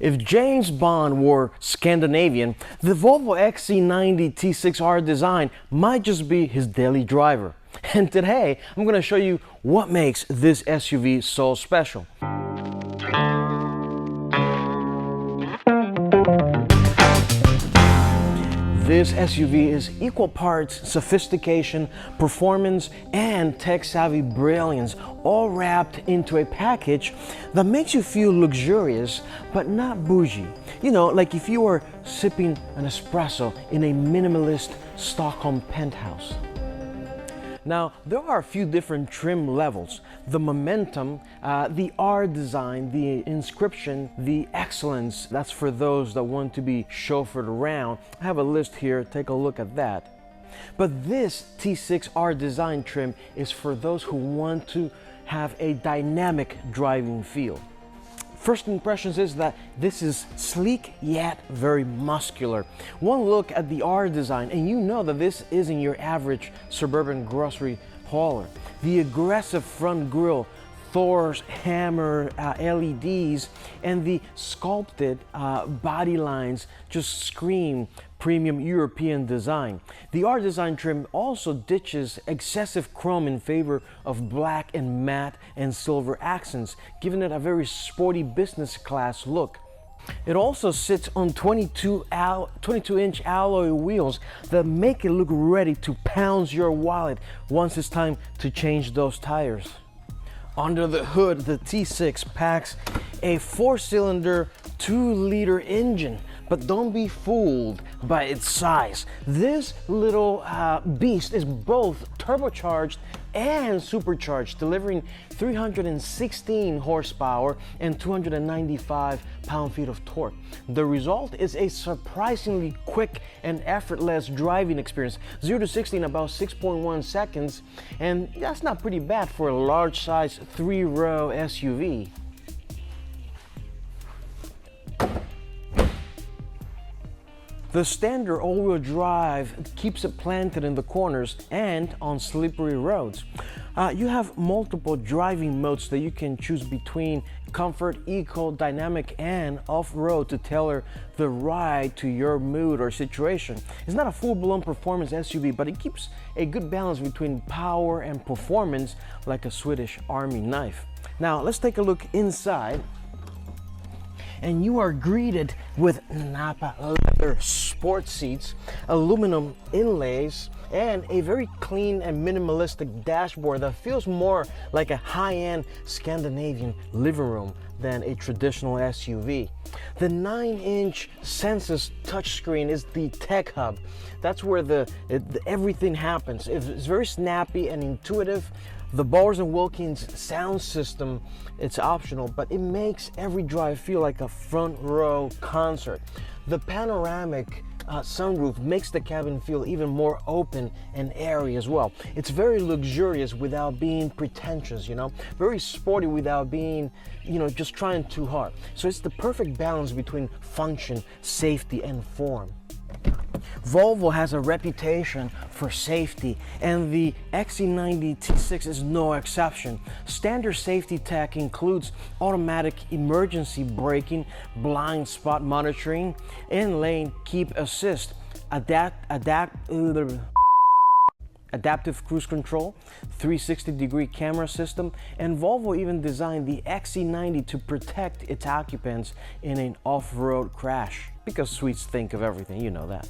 If James Bond wore Scandinavian, the Volvo XC90 T6 R-Design might just be his daily driver. And today, I'm going to show you what makes this SUV so special. This SUV is equal parts sophistication, performance, and tech-savvy brilliance, all wrapped into a package that makes you feel luxurious, but not bougie. You know, like if you were sipping an espresso in a minimalist Stockholm penthouse. Now, there are a few different trim levels. The Momentum, the R-Design, the Inscription, the Excellence. That's for those that want to be chauffeured around. I have a list here, take a look at that. But this T6 R-Design trim is for those who want to have a dynamic driving feel. First impressions is that this is sleek yet very muscular. One look at the R-Design and you know that this isn't your average suburban grocery hauler. The aggressive front grille, Thor's hammer LEDs, and the sculpted body lines just scream premium European design. The R-Design trim also ditches excessive chrome in favor of black and matte and silver accents, giving it a very sporty business class look. It also sits on 22-inch alloy wheels that make it look ready to pounce your wallet once it's time to change those tires. Under the hood, the T6 packs a 4-cylinder, 2-liter engine, but don't be fooled by its size. This little beast is both turbocharged and supercharged, delivering 316 horsepower and 295 pound-feet of torque. The result is a surprisingly quick and effortless driving experience. 0 to 60 in about 6.1 seconds, and that's not pretty bad for a large-size 3-row SUV. The standard all-wheel drive keeps it planted in the corners and on slippery roads. You have multiple driving modes that you can choose between: comfort, eco, dynamic, and off-road to tailor the ride to your mood or situation. It's not a full-blown performance SUV, but it keeps a good balance between power and performance, like a Swedish Army knife. Now, let's take a look inside. And you are greeted with Napa leather sport seats, aluminum inlays, and a very clean and minimalistic dashboard that feels more like a high-end Scandinavian living room than a traditional SUV. The 9-inch Sensus touchscreen is the tech hub. That's where everything happens. It's very snappy and intuitive. The Bowers & Wilkins sound system, it's optional, but it makes every drive feel like a front row concert. The panoramic sunroof makes the cabin feel even more open and airy as well. It's very luxurious without being pretentious, you know, very sporty without being, you know, just trying too hard. So it's the perfect balance between function, safety, and form. Volvo has a reputation for safety, and the XC90 T6 is no exception. Standard safety tech includes automatic emergency braking, blind spot monitoring, in-lane keep assist, adaptive cruise control, 360-degree camera system, and Volvo even designed the XC90 to protect its occupants in an off-road crash, because Swedes think of everything, you know that.